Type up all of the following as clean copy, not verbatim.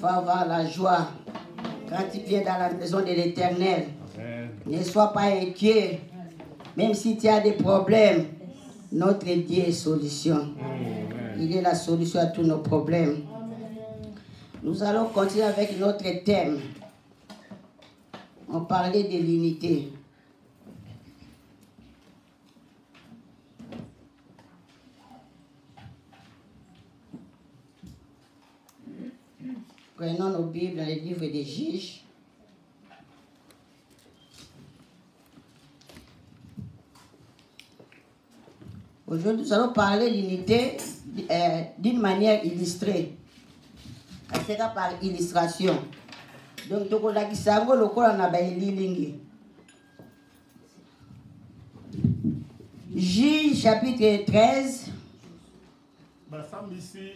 faut avoir la joie quand tu viens dans la maison de l'Éternel. Ne sois pas inquiet. Même si tu as des problèmes, notre Dieu est solution. Il est la solution à tous nos problèmes. Nous allons continuer avec notre thème. On parlait de l'unité. Prenons nos Bibles dans le livre des Juges. Aujourd'hui, nous allons parler de l'unité d'une manière illustrée. C'est par illustration. Donc, Juge chapitre 13.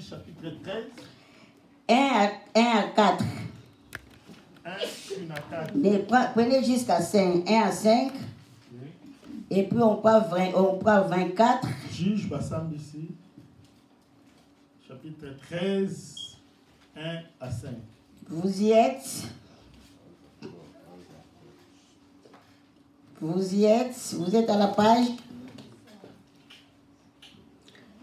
Chapitre 13. 1 à 4. 1 à 4. Prenez jusqu'à 5. 1 à 5. Et puis on prend 24. Juge Bassam ici. Chapitre 13. 1 à 5. Vous y êtes. Vous y êtes. Vous êtes à la page.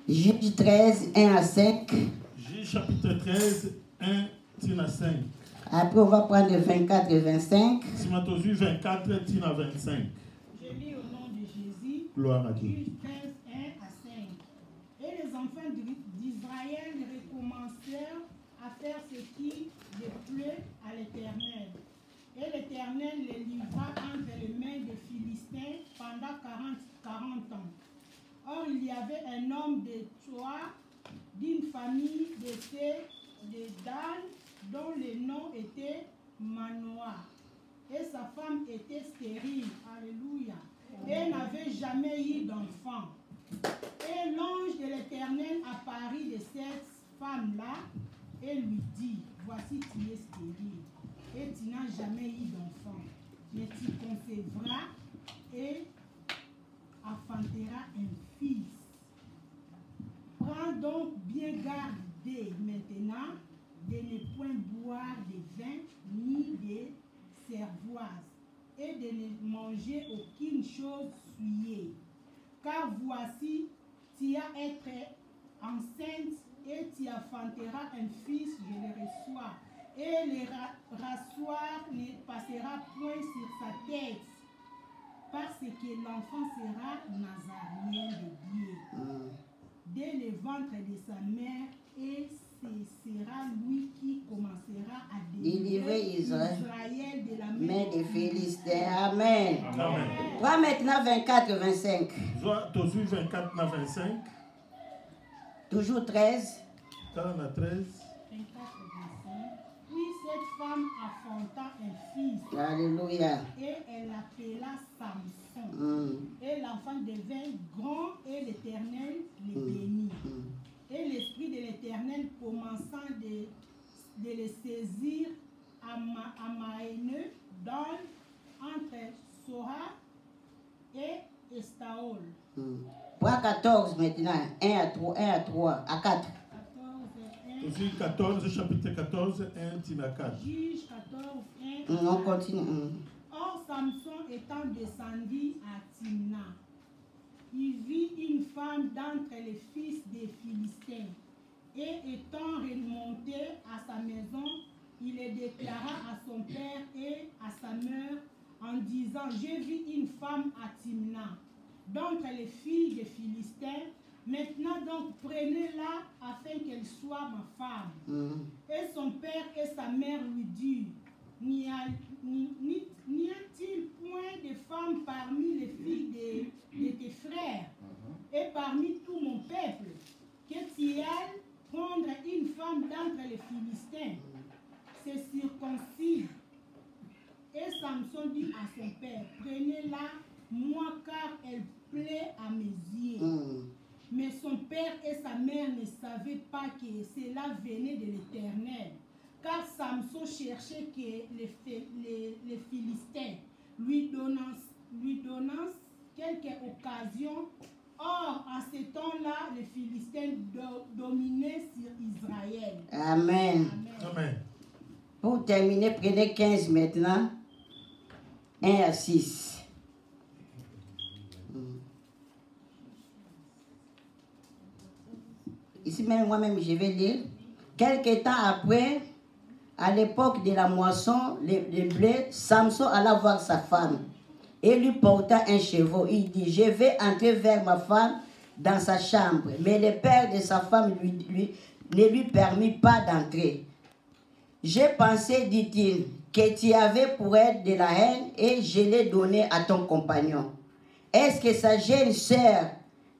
Juge 13, 1 à 5. Juge chapitre 13, 1 à 5. Après, on va prendre 24 et 25. Si on a 24 à 25. Je lis au nom de Jésus. Gloire à Dieu. Juge 13, 1 à 5. Et les enfants d'Israël recommencèrent à faire ce qui déplaît à l'Éternel. Et l'Éternel les livra entre les mains des Philistins pendant 40 ans. Or, il y avait un homme de Tsoa, d'une famille de Dan, dont le nom était Manoah. Et sa femme était stérile. Alléluia. Et n'avait jamais eu d'enfant. Et l'ange de l'Éternel apparut de cette femme-là et lui dit, voici tu es stérile et tu n'as jamais eu d'enfant, mais tu concevras et enfanteras un fils. Prends donc bien garde dès maintenant de ne point boire de vin ni de cervoise et de ne manger aucune chose souillée. Car voici, tu as été enceinte et tu enfanteras un fils, je le reçois. Et le rasoir ne passera point sur sa tête, parce que l'enfant sera nazaréen de Dieu. Dès le ventre de sa mère, et ce sera lui qui commencera à délivrer Israël de la main des Philistins. Amen. Amen. Toi maintenant 24 et 25. Toujours 24 à 25. Toujours 13. 13. 24 et 25. Puis cette femme enfanta un fils. Alléluia. Et elle l'appela Samson. Et l'enfant devint grand et l'Éternel le bénit. Et l'Esprit de l'Éternel commençant de le saisir à Mahéneux, entre Sora et Estaol. Point 14 maintenant. 1 à 3, 1 à 3, à 4. 14, chapitre 14, 1 à 4. Juge 14, 1. On continue. Or, Samson étant descendu à Timna, il vit une femme d'entre les fils des Philistins. Et étant remonté à sa maison, il le déclara à son père et à sa mère en disant, j'ai vu une femme à Timna, d'entre les filles des Philistins. Maintenant donc prenez-la afin qu'elle soit ma femme. Et son père et sa mère lui dirent, n'y a-t-il point de femmes parmi les filles de tes frères et parmi tout mon peuple, que tu ailles prendre une femme d'entre les Philistins? C'est circoncis. Et Samson dit à son père, prenez-la, moi, car elle plaît à mes yeux. Mais son père et sa mère ne savaient pas que cela venait de l'Éternel, car Samson cherchait que les Philistins lui donnant quelque occasion. Or, à ce temps-là, les Philistins dominaient sur Israël. Amen. Amen. Pour terminer, prenez 15 maintenant. 1 à 6. Ici même, moi-même, je vais lire. Quelque temps après, à l'époque de la moisson, les blés, Samson alla voir sa femme et lui porta un chevau. Il dit, je vais entrer vers ma femme dans sa chambre. Mais le père de sa femme ne lui permit pas d'entrer. J'ai pensé, dit-il, que tu avais pour elle de la haine et je l'ai donné à ton compagnon. Est-ce que sa jeune sœur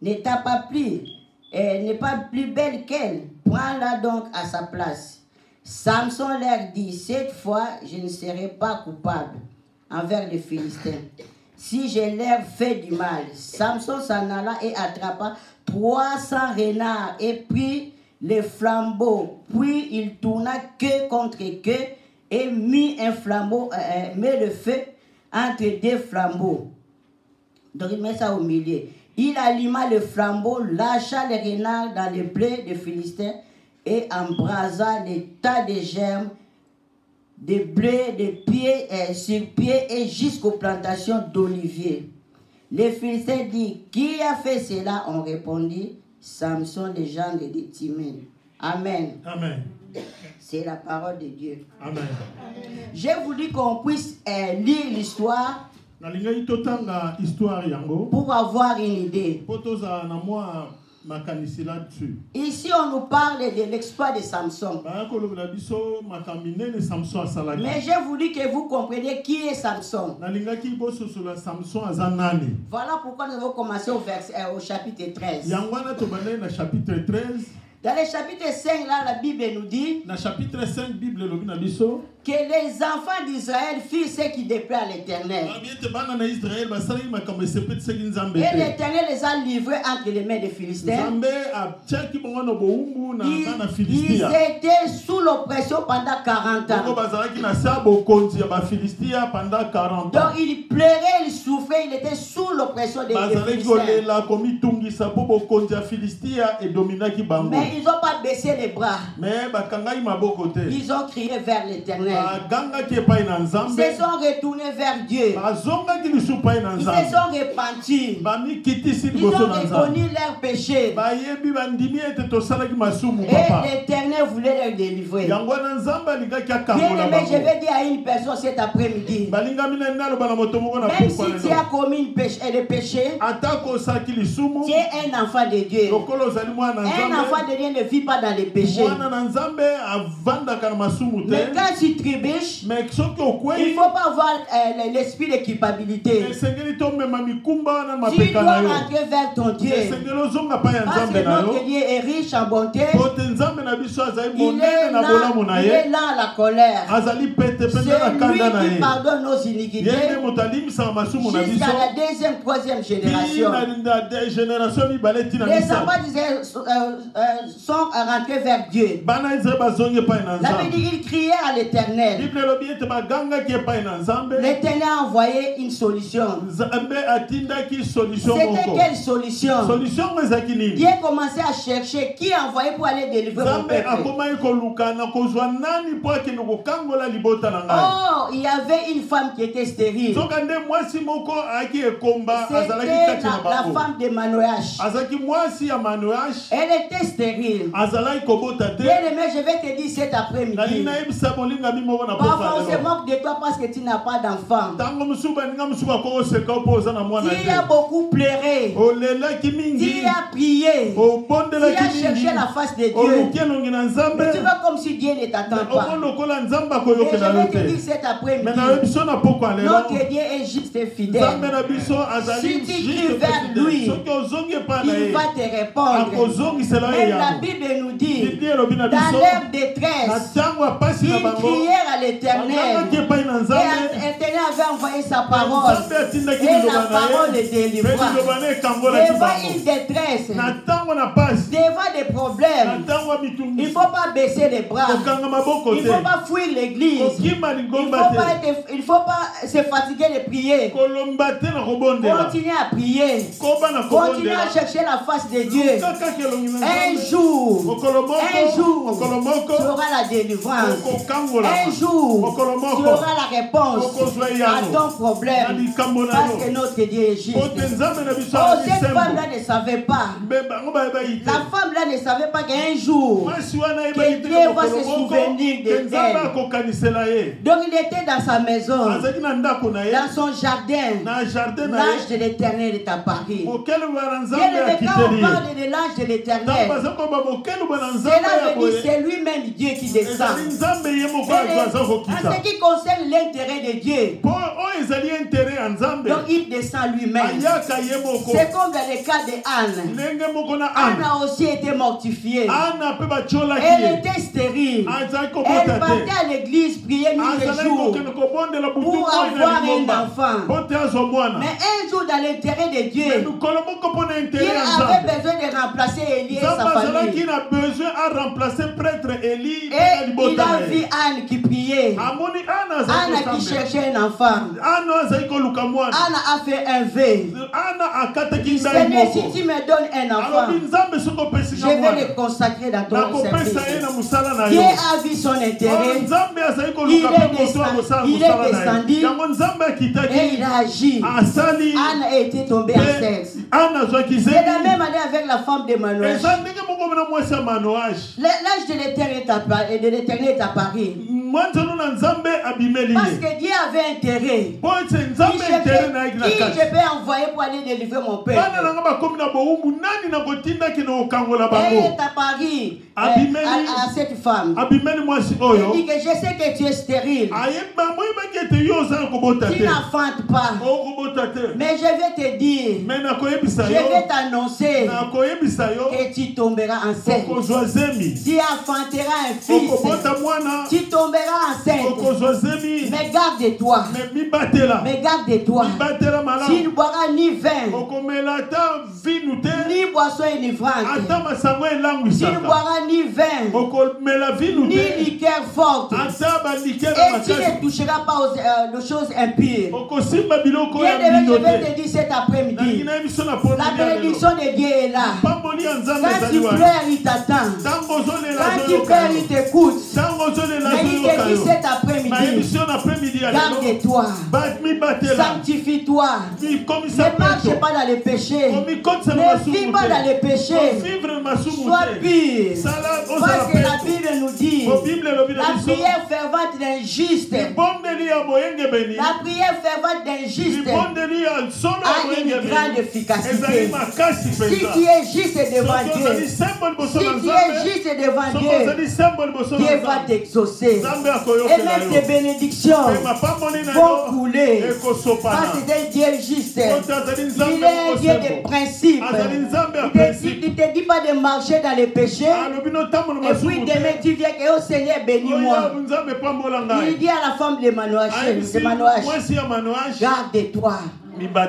n'est pas plus belle qu'elle? Prends-la donc à sa place. Samson leur dit, cette fois, je ne serai pas coupable envers les Philistins. Si je leur fais du mal, Samson s'en alla et attrapa 300 renards et prit les flambeaux. Puis il tourna queue contre queue et mit le feu entre deux flambeaux. Donc il met ça au milieu. Il alluma le flambeau, lâcha les renards dans les blés des Philistins et embrasa les tas de germes, de blé, de pieds sur pied et jusqu'aux plantations d'oliviers. Les Philistins disent, qui a fait cela? On répondit, Samson, le gendre de Timée. Amen. Amen. C'est la parole de Dieu. Amen. J'ai voulu qu'on puisse lire l'histoire pour avoir une idée. Ici, on nous parle de l'exploit de Samson. Mais j'ai voulu que vous compreniez qui est Samson. Voilà pourquoi nous avons commencé au chapitre 13. Dans le chapitre 5, là, la Bible nous dit que les enfants d'Israël firent ce qui déplaît à l'Éternel. Et l'Éternel les a livrés entre les mains des Philistins. Ils étaient sous l'oppression pendant 40 ans. Donc ils pleuraient, ils souffraient, ils étaient sous l'oppression des Philistins. Mais ils n'ont pas baissé les bras. Ils ont crié vers l'Éternel. Ils se sont retournés vers Dieu. Ils se sont repentis. Ils ont reconnu leurs péchés. Et l'Éternel voulait les délivrer. Bien aimé, je vais dire à une personne cet après-midi, même si tu as commis des péchés, tu es un enfant de Dieu. Un enfant de Dieu ne vit pas dans les péchés. Mais quand tu trébuches, il ne faut pas avoir l'esprit de culpabilité. Tu dois rentrer vers ton Dieu. Parce que notre Dieu est riche en bonté. Il est lent à la colère. C'est lui qui pardonne nos iniquités jusqu'à la deuxième, troisième génération. Les enfants d'Israël sont rentrés vers Dieu. La Bible dit qu'ils criaient à l'Éternel. L'Éternel a envoyé une solution. C'était quelle solution? Dieu commençait à chercher qui a envoyé pour aller délivrer mon peuple. Oh, il y avait une femme qui était stérile. C'était la femme de Manoach. Elle était stérile. Bien aimé, je vais te dire cet après-midi. Parfois on se moque de toi parce que tu n'as pas d'enfant. Tu as beaucoup pleuré. Tu as prié. Tu as cherché la face de Dieu. Mais tu vas comme si Dieu ne t'attend pas. Et je vais te dire cet après-midi, notre Dieu est juste et fidèle. Si tu cries vers lui, il va te répondre. Mais la Bible nous dit, dans leur détresse, ils crièrent à l'Éternel. Et l'Éternel avait envoyé sa parole. Et la parole les délivra. Devant une détresse, devant des problèmes, il ne faut pas baisser les bras. Il ne faut pas fuir l'église. Il ne faut pas se fatiguer de prier. Continuez à prier. Continuez à chercher la face de Dieu. Un jour, tu auras la délivrance. Un jour, tu auras la réponse à ton problème. Parce que notre Dieu est juste. Oh, cette femme-là ne savait pas. La femme-là ne savait pas qu'un jour, que Dieu va se souvenir d'elle. Donc il était dans sa maison, dans son jardin. L'ange de l'Éternel est apparu. Quand on parle de l'ange de l'Éternel, cela veut dire c'est lui-même Dieu qui descend. En ce qui concerne l'intérêt de Dieu, donc il descend lui-même. C'est comme dans le cas de Anne. Anne a aussi été mortifiée. Elle était stérile. Elle partait à l'église prier nuit et jour pour avoir un enfant. Mais un jour dans l'intérêt de Dieu, Dieu avait besoin de remplacer Élie et sa famille. Il a besoin de remplacer prêtre Élie. Et il a vu Anne qui priait. Anne qui cherchait un enfant. Anne a fait un vœu. Seigneur, si tu me donnes un enfant, je vais le consacrer dans ton service. Dieu a vu son intérêt. Il est descendu et il a agi. Anne a été tombée enceinte. C'est la même année avec la femme de Manoach. L'âge de l'Éternel est apparu. Parce que Dieu avait intérêt. Qui je peux envoyer pour aller délivrer mon peuple? Elle est apparue à cette femme. Elle dit que je sais que tu es stérile. Tu n'enfantes pas. Mais je vais te dire, je vais t'annoncer que tu tomberas enceinte. Tu enfanteras un fils. Tu tomberas enceinte. Mais garde-toi. Mais garde-toi. Tu ne boiras ni vin, ni boisson enivrante. Tu ne boiras ni vin, ni liqueur forte. Et tu ne toucheras pas aux choses impures. Bien-aimé, je vais te dire cet après-midi, la bénédiction de Dieu est là. Quand tu pleures, il t'attend. Quand tu pleures, il t'écoute. Mais il te dit cet après-midi, garde-toi, sanctifie-toi, ne marche pas dans les péchés, ne vis pas dans les péchés, sois pur. Parce que la Bible nous dit, la prière fervente d'un juste, la prière fervente d'un juste a une grande efficacité. Si tu es juste devant Dieu, si tu es juste devant Dieu, Dieu va t'exaucer. Et même tes bénédictions vont couler. Parce que c'est un Dieu juste. Il est un Dieu de principe. Il ne te dit pas de marcher dans les péchés. Et puis demain tu viens que, oh Seigneur, bénis-moi. Il dit à la femme de Manoach, garde-toi.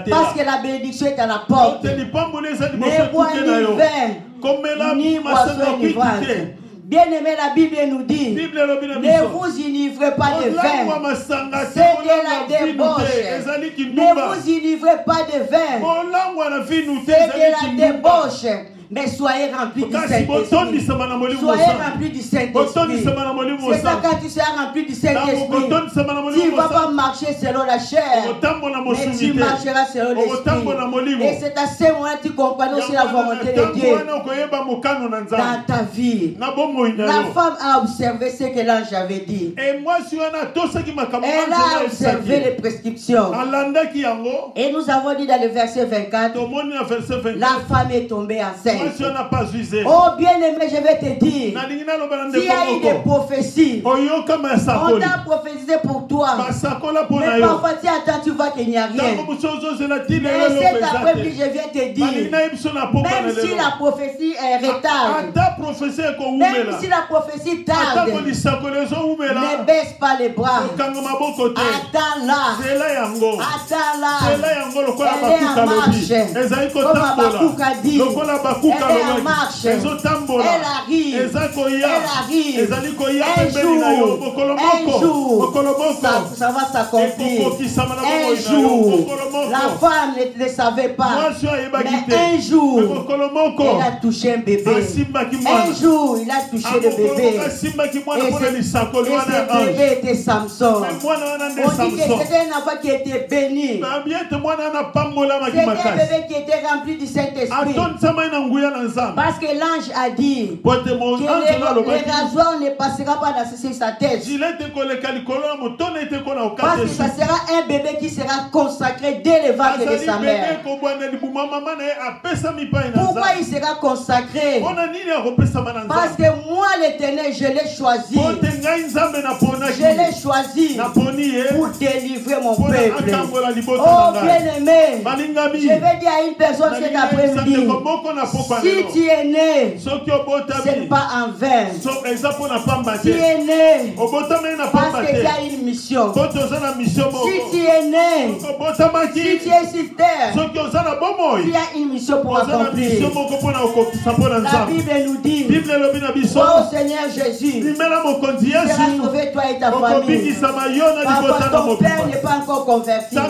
Parce que la bénédiction est à la porte. Ne bois ni vin, ni boisson enivrante. Bien-aimé, la Bible nous dit, ne vous enivrez pas de vin. C'est de la débauche. Ne vous enivrez pas de vin. C'est de la débauche. Mais soyez remplis du Saint-Esprit. Soyez remplis du Saint-Esprit. C'est ça, quand tu seras rempli du Saint-Esprit, tu ne vas pas marcher selon la chair, mais tu marcheras selon l'Esprit. Et c'est à ce moment-là que tu comprends aussi la volonté de Dieu dans ta vie. La femme a observé ce que l'ange avait dit. Elle a observé les prescriptions. Et nous avons dit dans le verset 24, la femme est tombée enceinte. Oh bien-aimé, je vais te dire, s'il y a eu des prophéties, on t'a prophétisé pour toi, mais parfois tu attends, tu vois qu'il n'y a rien. Mais cet après-midi, je viens te dire, même si la prophétie est retarde, même si la prophétie tarde, ne baisse pas les bras. Attends-la. Attends-la. Elle est en marche. Comme Abakouk a dit. Elle est en marche. Elle arrive. Elle arrive. Un jour, ça va s'accomplir. Un jour, la femme ne savait pas. Mais un jour, elle a touché un bébé. Un jour, il a touché le bébé. Et ce bébé était Samson. On dit que c'était un enfant qui était béni. C'était un bébé qui était rempli du Saint-Esprit. Parce que l'ange a dit que les rasoirs ne passera pas dans sa tête. Parce que ça sera un bébé qui sera consacré dès le ventre de sa mère. Pourquoi il sera consacré? Parce que moi, l'Éternel, je l'ai choisi. Je l'ai choisi pour délivrer mon peuple. Oh, bien-aimé, je vais dire à une personne cet après-midi, si tu es né, ce n'est pas en vain. Tu es né parce que tu as une mission. Si tu es né, si tu es sur terre, tu as une mission pour accomplir. La Bible nous dit, oh Seigneur Jésus, tu seras sauvé toi et ta famille. Papa, ton père n'est pas encore converti. Ton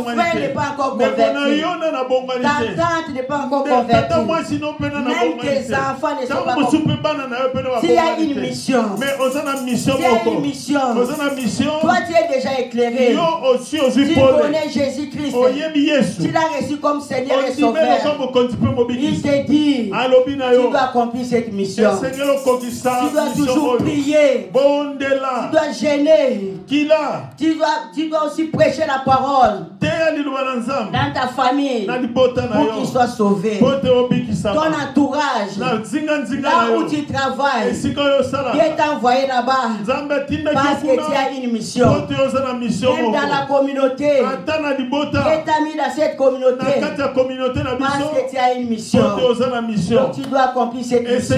frère n'est pas encore converti. Ta tante n'est pas encore convertie. Même tes enfants ne sont pas convertis. S'il y a une mission, toi tu es déjà éclairé. Tu connais Jésus-Christ. Tu l'as reçu comme Seigneur et Sauveur. Il te dit, tu dois accomplir cette mission. Tu dois toujours prier. Tu dois gêner. Tu dois aussi prêcher la parole dans ta famille pour qu'ils soient sauvés. Ton entourage, là où tu travailles, Dieu t'a envoyé là-bas parce que tu as une mission. Même dans la communauté, Dieu t'a mis dans cette communauté parce que tu as une mission. Donc tu dois accomplir cette mission.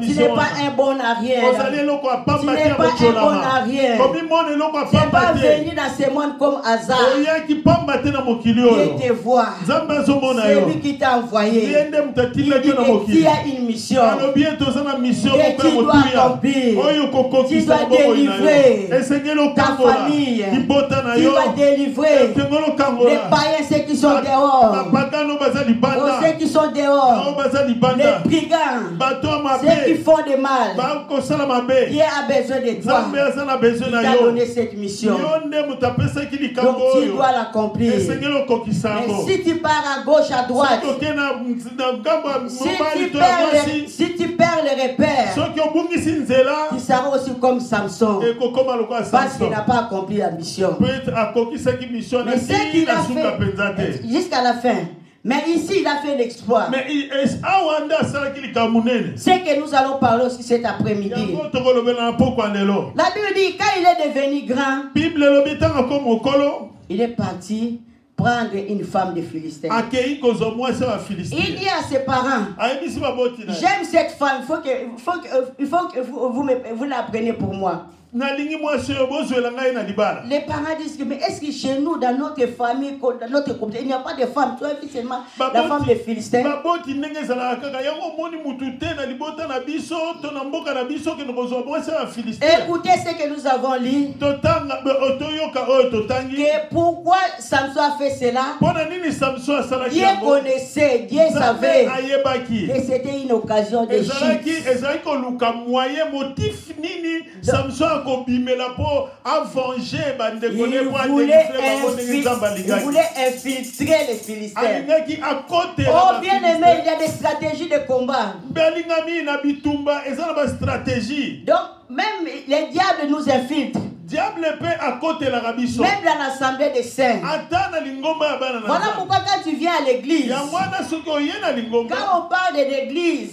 Tu n'es pas un bon arrière. Tu n'es pas un bon arrière. Tu n'es pas venu dans ce monde comme hasard. Dieu te voit. C'est lui qui t'a envoyé. Il dit que tu as une mission. Que tu dois accomplir. Tu dois délivrer ta famille. Tu dois délivrer les païens, ceux qui sont dehors. Ceux qui sont dehors. Les brigands. Ceux qui font du mal. Dieu a besoin de toi. Il t'a donné cette mission. Donc tu dois l'accomplir. Mais si tu pars à gauche, à droite, si tu perds les repères, tu seras aussi comme Samson. Parce qu'il n'a pas accompli la mission. Mais ce qu'il a fait jusqu'à la fin. Mais ici, il a fait l'exploit. C'est que nous allons parler aussi cet après-midi. La Bible dit, quand il est devenu grand, il est parti prendre une femme de Philistin. Il dit à ses parents, j'aime cette femme, il faut que vous la preniez pour moi. Les parents disent que, mais est-ce que chez nous, dans notre famille, dans notre communauté, il n'y a pas de femme? Tu as vu seulement la femme des Philistins. Écoutez ce que nous avons lu. Que pourquoi Samson a fait cela? Dieu connaissait, Dieu savait que c'était une occasion de chute. Il voulait infiltrer les Philistins. Oh bien aimé, il y a des stratégies de combat. Donc même les diables nous infiltrent. diable peut à côté la rabiso. Même dans l'assemblée des saints. Voilà pourquoi quand tu viens à l'église, quand on parle de l'église,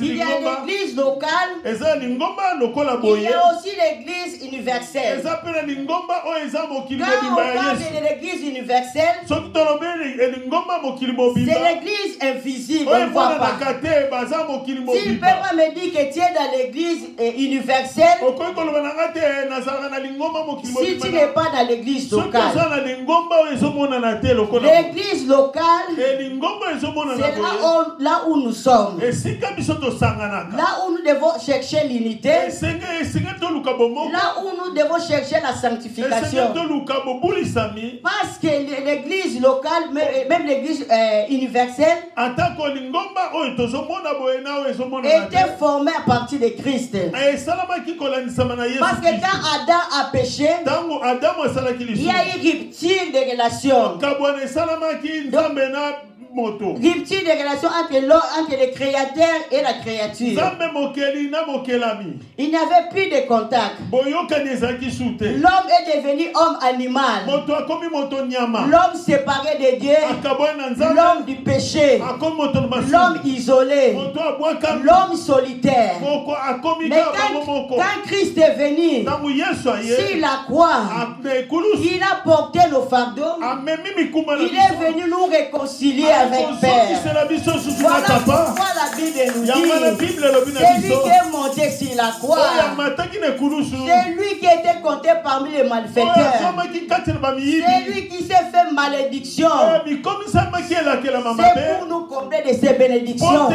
il y a l'église locale, il y a aussi l'église universelle. Quand on parle de l'église universelle, c'est l'église invisible, on ne voit pas. Tu ne peux pas me dire que tu es dans l'église universelle si tu n'es pas dans l'église locale. L'église locale, c'est là où nous sommes. Là où nous devons chercher l'unité. Là où nous devons chercher la sanctification. Parce que l'église locale, même l'église universelle, était formée à partir de Christ. Parce que quand Adam a péché, il y a eu rupture de relations. Rupture de relations entre le créateur et la créature. Il n'y avait plus de contact. L'homme est devenu homme animal. L'homme séparé de Dieu. L'homme du péché. L'homme isolé. L'homme solitaire. Mais quand Christ est venu sur la croix, il a porté nos fardeaux. Il est venu nous réconcilier avec Père. Voilà pourquoi la Bible nous dit, c'est lui qui est monté sur la croix. C'est lui qui était compté parmi les malfaiteurs. C'est lui qui s'est fait malédiction. C'est pour nous combler de ses bénédictions.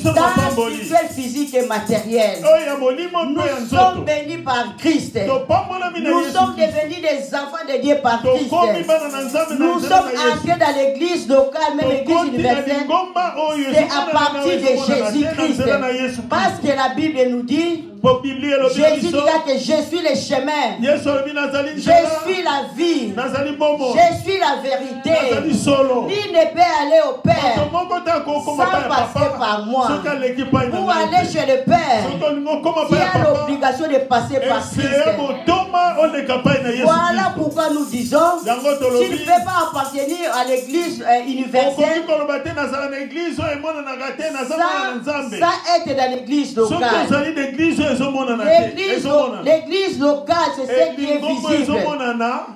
Dans spirituel, physique et matériel. Nous sommes bénis par Christ. Nous sommes devenus des enfants de Dieu par Christ. Nous sommes entrés dans l'église locale, même l'église universelle. C'est à partir de Jésus-Christ. Parce que la Bible nous dit, Jésus dira que je suis le chemin. Je suis la vie. Je suis la vérité. Nul ne peut aller au Père sans passer par moi. Pour aller chez le Père, tu as l'obligation de passer par Christ. Voilà pourquoi nous disons, tu ne peux pas appartenir à l'église universelle sans être dans l'église locale. L'église locale, c'est ce qui est visible.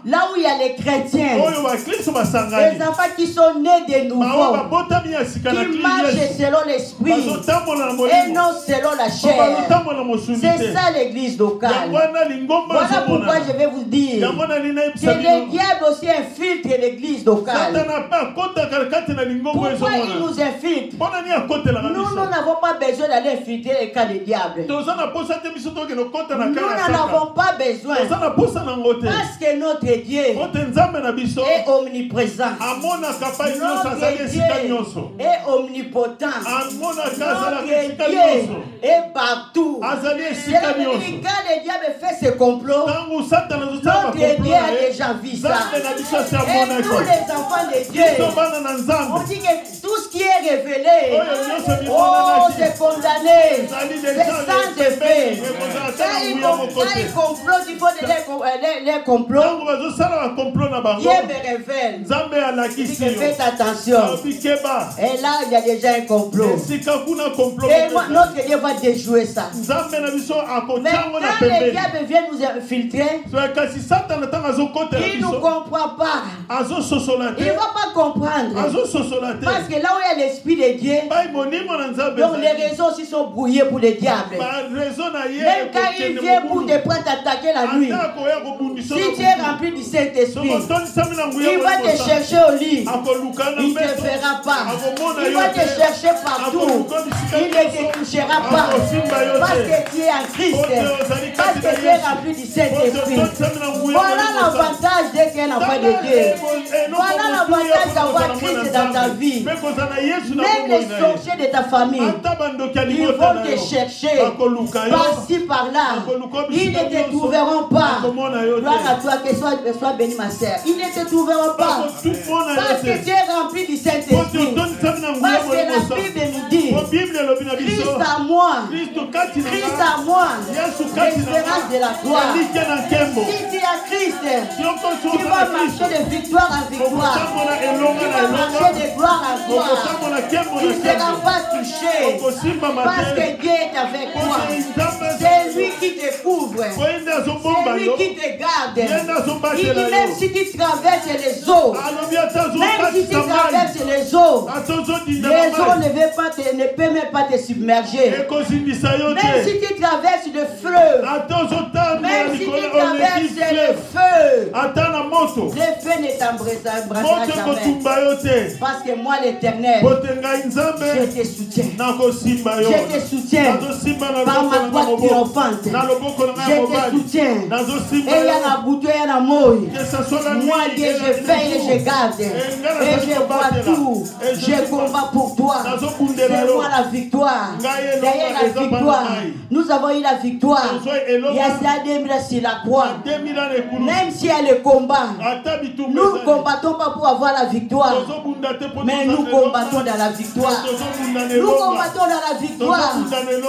Là où il y a les chrétiens, les enfants qui sont nés de nouveau, qui marchent selon l'esprit et non selon la chair. C'est ça l'église locale. Voilà pourquoi je vais vous dire que le diable aussi infiltre l'église locale. Pourquoi il nous infiltre? Nous n'avons pas besoin d'aller infiltrer les cas du diable. Nous n'en avons pas besoin. Parce que notre Dieu est omniprésent. Notre Dieu est omnipotent. Notre Dieu est partout. Quand le diable fait ce complot, notre Dieu a déjà vu ça. Et nous les enfants de Dieu, on dit que tout ce qui est révélé, c'est condamné. C'est sans effet. Quand ils complotent, il faut les complots. Dieu me révèle. Faites attention. Et là, il y a déjà un complot. Et notre Dieu va déjouer ça. Mais quand le diable vient nous infiltrer, il ne nous comprend pas. Il ne va pas comprendre. Parce que là où il y a l'esprit de Dieu, donc les réseaux aussi sont brouillés pour le diable. Même quand il vient pour te prendre t'attaquer la nuit, si tu es rempli du Saint-Esprit, il va te chercher au lit. Il ne te fera pas. Il va te chercher partout. Il ne te touchera pas. Parce que tu es en Christ. Parce que tu es rempli du Saint-Esprit. Voilà l'avantage d'être un enfant de Dieu. Voilà l'avantage d'avoir Christ Christ dans ta vie, même les sorciers de ta famille, ils vont te chercher par-ci par-là. Ils ne te trouveront pas. Gloire à toi, que sois béni ma sœur. Ils ne te trouveront pas parce que tu es rempli du Saint-Esprit. Parce que la Bible nous dit, Christ à moi, Christ à moi, l'espérance de la gloire. Si tu as Christ, tu vas marcher de victoire en victoire. Tu vas marcher de gloire en gloire. Tu ne seras pas touché parce que Dieu est avec toi. C'est lui qui te couvre. C'est lui qui te garde. Il dit même si tu traverses les eaux, même si tu traverses les eaux ne peuvent même pas te submerger. Même si tu traverses le fleuve, même si tu traverses le feu ne t'embrassera jamais. Parce que moi l'éternel, je te soutiens. Je te soutiens par ma voix triomphante. Je te soutiens. Et il y a la bouteille, il y a la mouille. Moi Dieu, je veille et je garde. Et je vois tout. Je combats pour toi. C'est moi la victoire. Derrière la victoire, nous avons eu la victoire. Il y a ça 2000 sur la croix. Même si elle est combat, nous ne combattons pas pour avoir la victoire, mais nous combattons dans la victoire. Nous combattons dans la victoire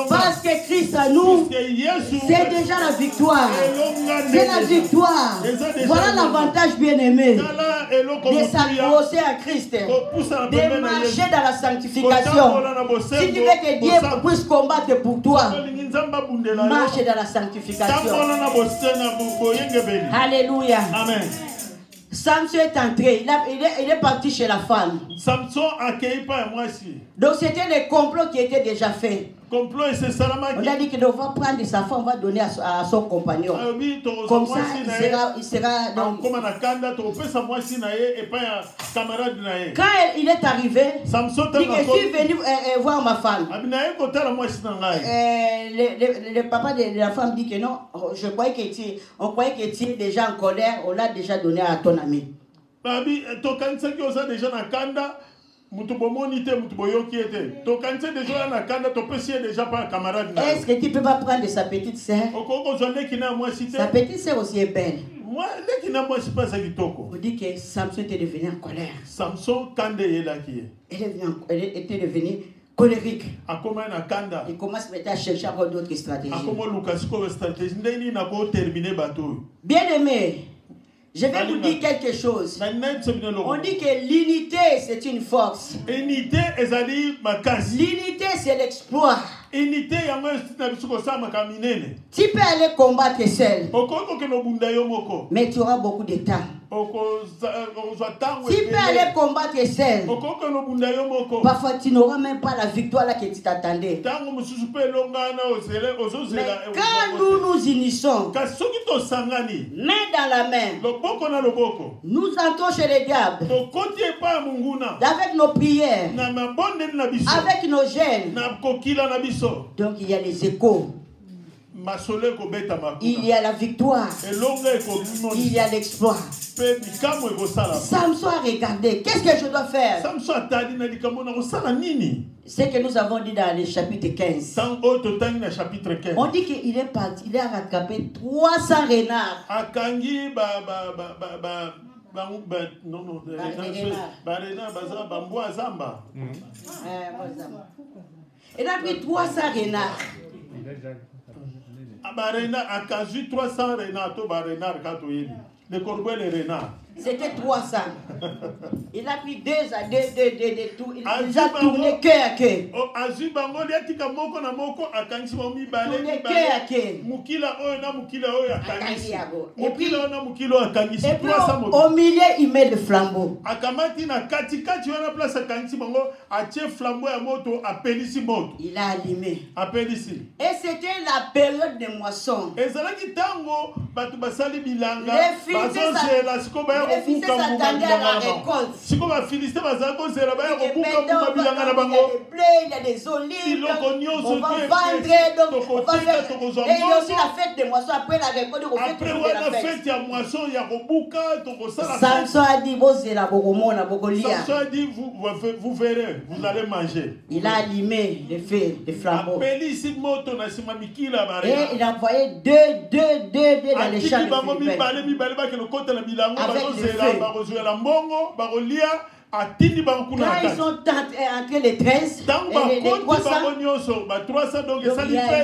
parce que Christ à nous, c'est déjà la victoire. C'est la victoire. Voilà l'avantage bien-aimé de s'accrocher à Christ, de marcher dans la sanctification. Si tu veux que Dieu puisse combattre pour toi, marche dans la sanctification. Alléluia. Amen. Samson est entré, il est parti chez la femme. Samson accueilli par moi ici. Donc c'était le complot qui était déjà fait. Complot et c'est on a dit qu'il va prendre sa femme, on va donner à son compagnon. Comme ça, il sera donc... Quand il est arrivé, il suis venu voir ma femme. Le papa de la femme dit que non, on croyait que tu es déjà en colère, on l'a déjà donné à ton ami. Est-ce que tu peux pas prendre sa petite sœur? Sa petite sœur aussi est belle. On dit que Samson était devenu en colère. Elle était devenue colérique. Il commence à chercher encore d'autres stratégies. Bien aimé, je vais vous dire quelque chose. On dit que l'unité, c'est une force. L'unité, c'est l'exploit. Tu peux aller combattre seul, mais tu auras beaucoup de temps. Tu peux aller combattre seul, parfois tu n'auras même pas la victoire là que tu t'attendais. Mais quand nous nous unissons, main dans la main, nous entrons chez les diables avec nos prières, avec nos gènes. Donc il y a les échos. Il y a la victoire. Il y a l'exploit. Samson a regardé. Qu'est-ce que je dois faire? Ce que nous avons dit dans le chapitre 15. On dit qu'il est parti. Il a rattrapé 300 renards. Il a pris 300 renards. C'était 300. Il a pris deux tout. Il a tourné cœur à cœur. Et puis au milieu, il met le flambeau. Il a allumé. Et c'était la période de moisson. Les filles Les Philistins s'attendaient à la récolte. Si comme les Philistins bazali kozela ba Et kobuka maintenant, muma bilanga na il y bango. a des blés, il y a des olives. On va vendre, donc on va faire. Et il y a aussi la fête des moissons. Après la récolte, on fait Après toujours de la la fête. fête ya moisson ya kobuka tokosala fête. Samson a dit, Samson a dit vous verrez, vous allez manger. il a allumé les feux, les flambeaux. Et il a envoyé deux dans les champs de Quand ils sont entrés les 13 et les 300, donc il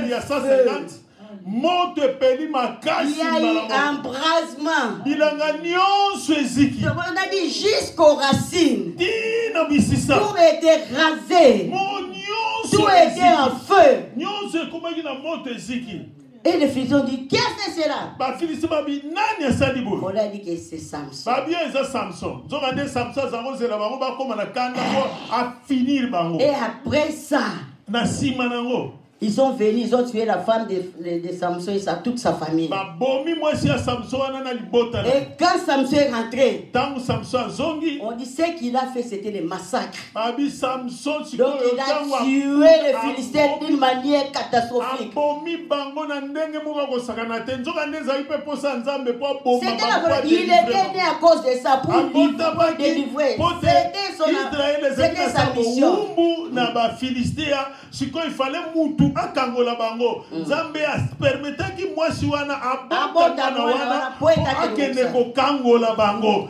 y a 150. Moto epeli makasi il y a eu embrasement. bilanga nyonso eziki. On a dit jusqu'aux racines. Tina bisisa. Tout était rasé. Nyonso Tout était en feu. nyonso ekomaki na moto eziki. Et les Philistins ont dit, qui a fait cela? Ba Philistins babi nani asali boye? On a dit que c'est Samson. Ba bien eza Samson. Zonga nde Samson zango zela bango ba koma na kanda ko a finir bango. Et après ça, Na sima nango. ils sont venus, ils ont tué la femme de Samson et toute sa famille. Ba bomi mwasi ya Samson wana na libota. Et quand Samson est rentré, Tango Samson zongi. on dit ce qu'il a fait, c'était le massacre. Babi Samson Donc il a tué les Philistins d'une manière catastrophique. C'était il était né à cause de ça pour délivrer. C'était sa mission. Il fallait mutu akangola bango. Nzambe permetaki mwasi wana abota na wana akende ko kangola bango.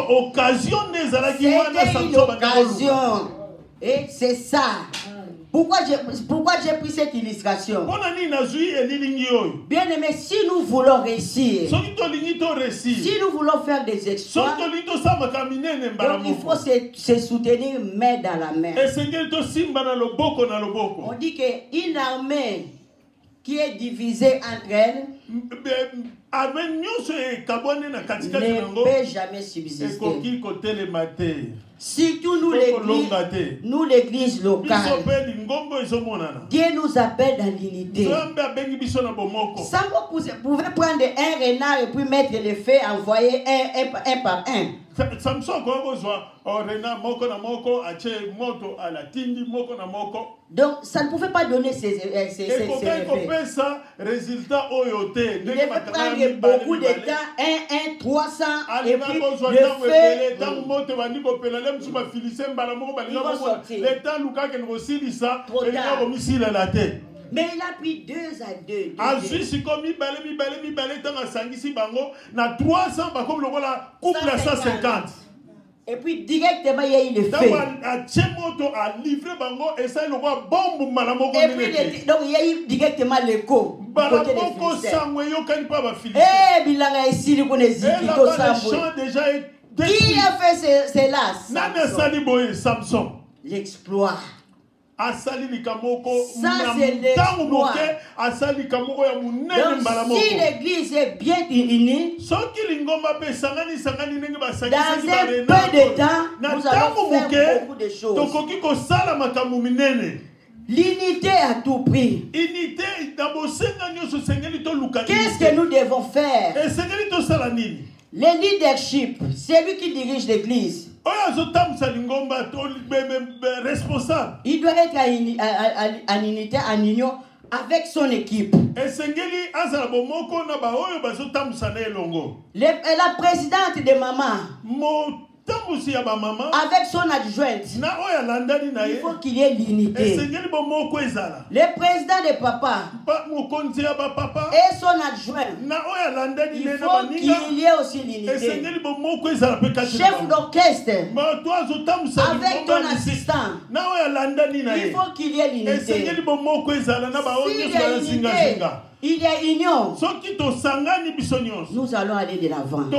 Occasion nezalaki wana Samson occasion. Et c'est ça. Pourquoi j'ai pris cette illustration? Bien aimé, si nous voulons réussir, si nous voulons faire des exploits, donc il faut se soutenir main dans la main. On dit qu'une armée qui est divisée entre elles ne peut jamais subsister. Surtout nous l'église locale. Dieu nous appelle dans l'unité. Ça, vous pouvez prendre un renard et puis mettre le feu, envoyer un par un. Donc ça ne pouvait pas donner ces effets. Il devait prendre beaucoup de temps, 300, et puis le feu. Mais il a pris 2 à 2. Et puis directement il y a eu le feu. Et puis donc il y a eu directement l'écho. Qui a fait cela? Samson. L'exploit. Ça c'est l'exploit. Donc si l'église est bien unie, dans un peu de temps, nous allons faire beaucoup de choses. L'unité à tout prix. Qu'est-ce que nous devons faire? Le leadership, c'est lui qui dirige l'église. Il doit être en unité, en union avec son équipe. La présidente de maman, avec son adjointe, il faut qu'il y ait l'unité. Le président de papa et son adjoint, il faut qu'il y ait aussi l'unité. Chef d'orchestre, avec ton assistant, il faut qu'il y ait l'unité. S'il y a unité, il y a union. Nous allons aller de l'avant. Mais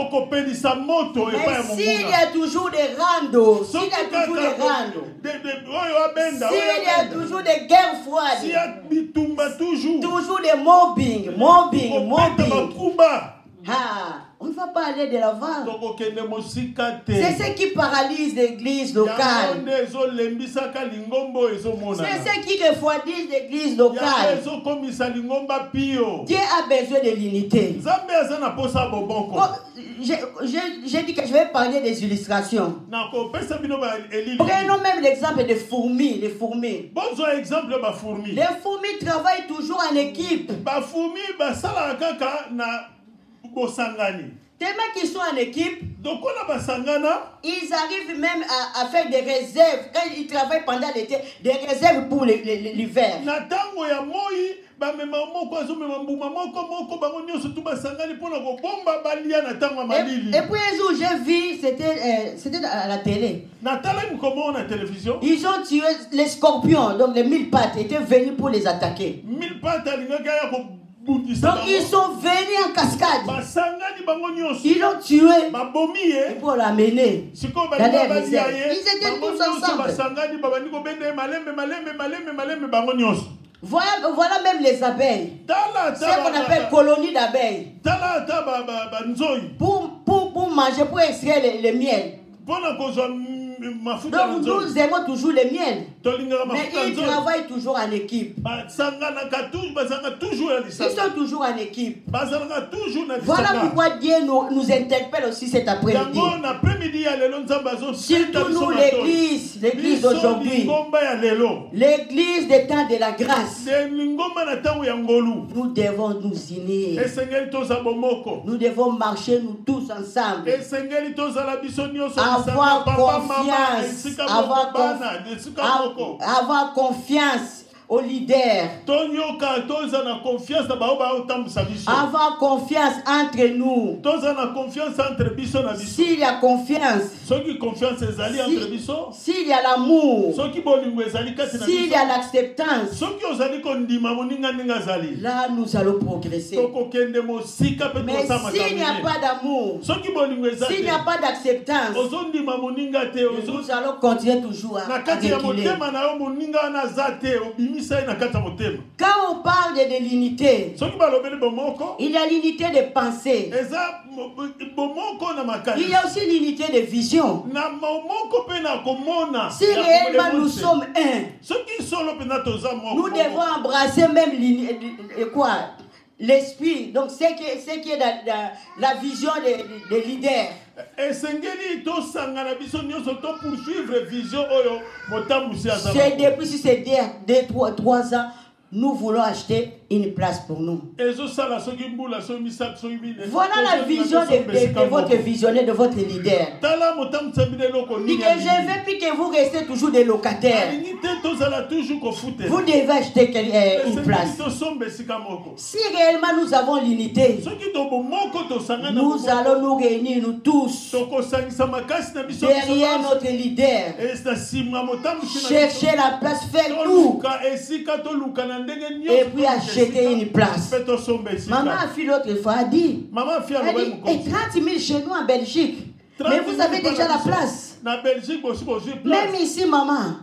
s'il y a toujours des randos, s'il y a toujours des guerres froides, toujours des mobbing. On ne va pas aller de l'avant. C'est ce qui paralyse l'église locale. C'est ce qui refroidit l'église locale. Dieu a besoin de l'unité. J'ai dit que je vais parler des illustrations. Prenons même l'exemple des fourmis. Les fourmis travaillent toujours en équipe. Tellement qu'ils sont en équipe, ils arrivent même à faire des réserves. Quand ils travaillent pendant l'été, des réserves pour l'hiver. Et puis un jour j'ai vu, c'était à la télé. Ils ont tué les scorpions, donc les 1000 pattes étaient venus pour les attaquer. Donc ils sont venus en cascade. Ils l'ont tué et pour l'amener dans les réserves. Ils étaient tous ensemble. Voilà même les abeilles. C'est qu'on appelle colonie d'abeilles. Pour manger, pour extraire le miel. Donc nous aimons toujours le miel. Mais ils travaillent toujours en équipe. Ils sont toujours en équipe. Voilà pourquoi Dieu nous interpelle aussi cet après-midi. Surtout nous, l'église d'aujourd'hui. L'église des temps de la grâce. Nous devons nous unir. Nous devons marcher nous tous ensemble. Avoir confiance aux leaders. Avoir confiance entre nous. S'il y a confiance, s'il y a l'amour, s'il y a l'acceptance, là nous allons progresser. Mais s'il n'y a pas d'amour, s'il n'y a pas d'acceptance, nous allons continuer toujours à reculer. Quand on parle de l'unité, il y a l'unité de pensée. Il y a aussi l'unité de vision. Si réellement nous sommes un, nous devons embrasser même l'esprit. Donc ce qui est dans la vision des leaders. C'est depuis ces 3 ans, nous voulons acheter une place pour nous. Voilà la vision de votre visionnaire, de votre leader. Dit que je veux plus que vous restez toujours des locataires. Vous devez acheter une place. Si réellement nous avons l'unité, nous allons nous réunir nous tous derrière notre leader. Chercher la place, faire tout. Et puis acheter une place. Maman a fait l'autre fois, a dit, 30 000 chez nous en Belgique. Mais vous avez déjà la place. Même ici, maman,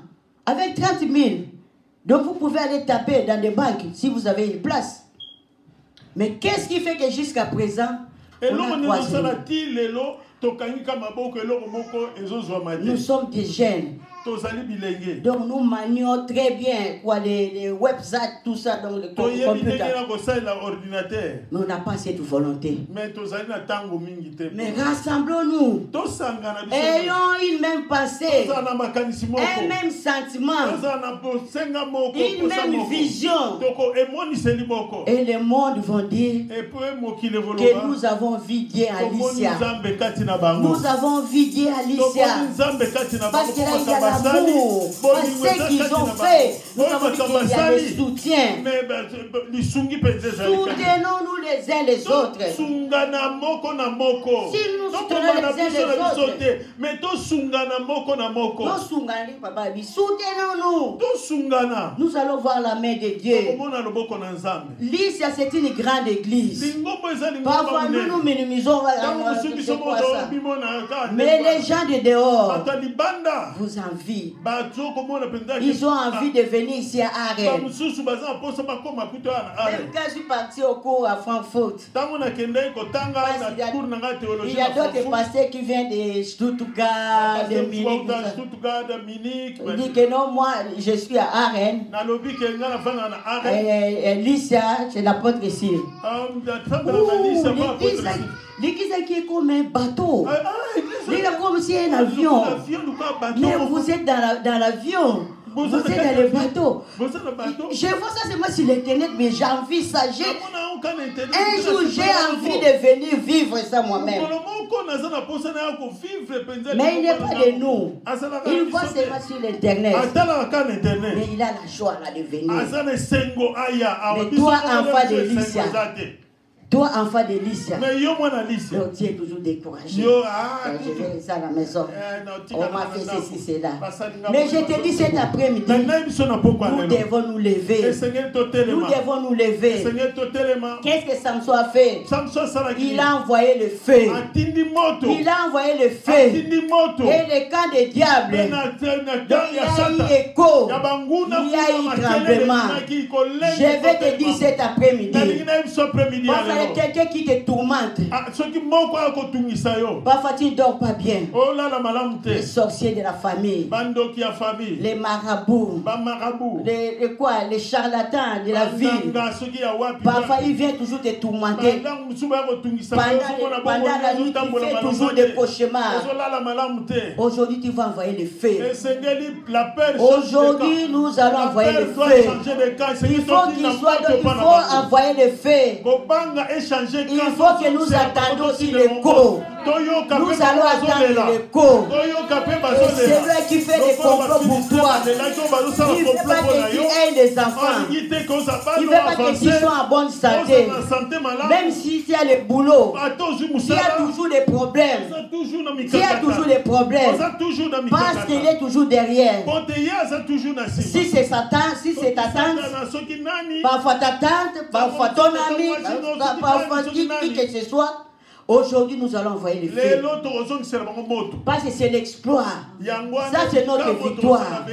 avec 30 000, donc vous pouvez aller taper dans des banques si vous avez une place. Mais qu'est-ce qui fait que jusqu'à présent, nous sommes des jeunes. Donc nous manions très bien les websites, tout ça dans le computer. Mais on n'a pas cette volonté. Mais rassemblons-nous. Ayons une même pensée, un même sentiment, une même vision. Et le monde va dire que nous avons vu Dieu Alicia. Nous avons vu Dieu Alicia. Parce que là, il y a l'amour. Parce que ce qu'ils ont fait, nous avons dit qu'il y a le soutien. Soutenons-nous les uns les autres. Si nous soutenons les uns les autres, soutenons-nous. Nous allons voir la main de Dieu. Lycia, c'est une grande église. Parfois, nous minimisons. Mais les gens de dehors vous envient. envie. Ils ont envie de venir ici à Arène. Même quand je suis parti au cours à Francfort, il y a d'autres pasteurs qui viennent de Stuttgart, de Munich. On dit que non, moi je suis à Arène. Lycia, c'est l'apôtre ici. L'église qui est comme un bateau. Il est comme si un avion. Mais vous êtes dans l'avion. Vous êtes dans le bateau. Je vois ça seulement sur l'internet, mais j'ai envie ça. Un jour, j'ai envie de venir vivre ça moi-même. Mais il n'est pas de nous. Il voit seulement sur l'internet. Mais il a la joie là de venir. Mais toi, enfant de Lycia, toi, enfant de Lycia, tu es toujours découragé. Je vais ça à la maison. On m'a fait ceci, cela. Mais je te dis cet après-midi, nous devons nous lever. Nous devons nous lever. Qu'est-ce que Samson a fait? Il a envoyé le feu. Il a envoyé le feu. Et le camp des diables, il y a eu écho. Il y a eu tremblement. Je vais te dire cet après-midi. Quelqu'un qui te tourmente. Parfois tu ne dors pas bien. Les sorciers de la famille. Les marabouts. Les charlatans de la ville. Parfois ils viennent toujours te tourmenter. Pendant la nuit tu fais toujours des cauchemars. Aujourd'hui tu vas envoyer le feu. Aujourd'hui nous allons envoyer le feu. Il faut qu'il soit donc il faut envoyer le feu. Il faut que nous attendions aussi l'écho. Nous allons attendre l'écho. C'est celui qui fait des complots pour toi. Il ne veut pas que tu aies des enfants. Il ne veut pas que tu sois en bonne santé. Même si tu as le boulot, tu as toujours des problèmes. Tu as toujours des problèmes. Parce qu'il est toujours derrière. Si c'est Satan, si c'est ta tante, parfois ta tante, parfois ton ami, parfois qui que ce soit, aujourd'hui nous allons envoyer le feu. Parce que c'est l'exploit. Ça c'est notre victoire.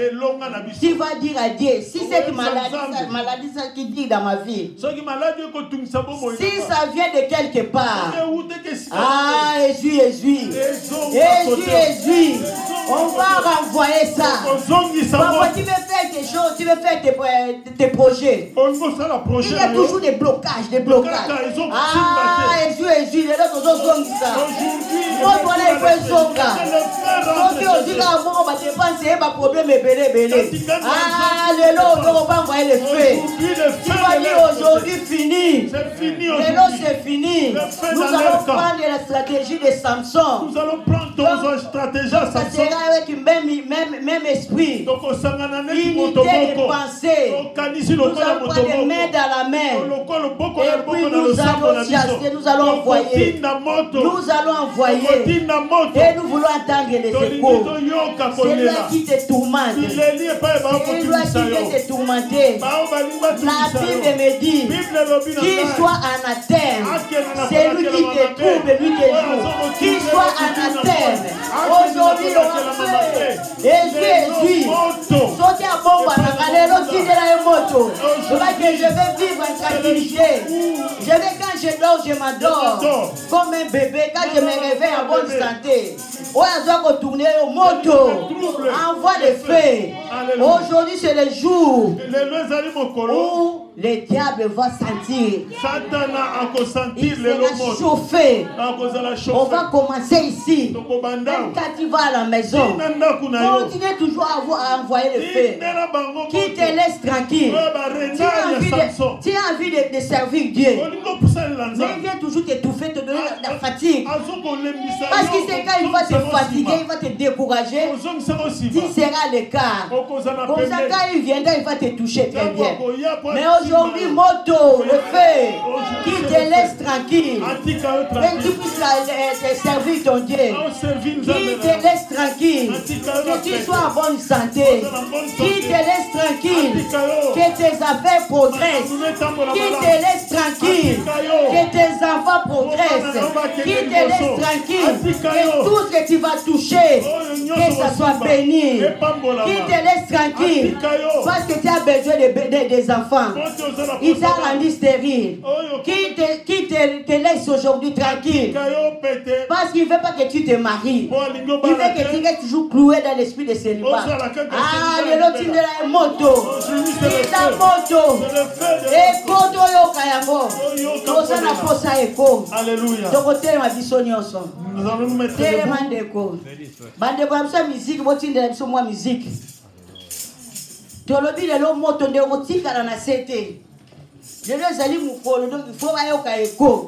Tu vas dire à Dieu, si cette maladie ça qui dit dans ma vie, si ça vient de quelque part, Jésus, on va renvoyer ça. Parfois tu veux faire quelque chose, tu veux faire tes projets. Il y a toujours des blocages, Jésus, les autres ont ça. Notre il peut songa. Donc aujourd'hui là, on va dépenser un problème belé. Le lot, on va envoyer le feu. Tu vas dire aujourd'hui fini. Le lot c'est fini. Nous allons prendre la stratégie de Samson. Nous allons prendre notre stratégie de Samson. Ça sera avec même esprit. Unité de pensée. Nous allons prendre les mains dans la main. Et puis nous allons chasser, nous allons envoyer. Nous allons envoyer. Et nous voulons entendre les échos. C'est lui qui te tourmente. C'est lui qui veut te tourmenter. La Bible me dit qu'il soit anathème. C'est lui qui te trouble, lui te joue. Qu'il soit anathème. Aujourd'hui, on fait. Jésus. Sauter à bombe à la galère, aussi de la moto. Je vais vivre en tranquillité. Je vais quand je dors, je m'adore. Comme un bébé, quand je me réveille en bonne santé. On doit retourner au moto. Envoie le feu. Aujourd'hui, c'est le jour où le diable va sentir. Il sera chauffé. On va commencer ici. Même quand tu vas à la maison, continue toujours à envoyer le feu. Qui te laisse tranquille. Tu as envie de servir Dieu. Mais il vient toujours t'étouffer, te donner la fatigue. Parce qu'il sait quand il va te fatiguer, il va te décourager. Tu seras à l'écart. Comme ça, quand il viendra, il va te toucher très bien. Mais aujourd'hui, moto, le feu, qui te laisse tranquille. Et tu puisses servir ton Dieu. Qui te laisse tranquille. Que tu sois en bonne santé. Qui te laisse tranquille. Que tes affaires progressent. Qui te laisse tranquille. Que tes enfants enfants progressent, qui te laisse tranquille, que tout ce que tu vas toucher, que ça soit béni, qui te laisse tranquille, parce que tu as besoin des enfants. Il t'a rendu stérile, qui te laisse aujourd'hui tranquille, parce qu'il ne veut pas que tu te maries, il veut que tu restes toujours cloué dans l'esprit de célibat. Ah, le lot de la moto, la moto, et koto yo kayango, tosa na posa eko. Alléluia. Donc tellement bisonyoso. Nous allons nous mettre tellement deko. Bande kwa msa musique, botinde la moi musique. Tolobi le lo moto nde otika na sete. Je les ali mukolo donc il faut ba yo ka eko.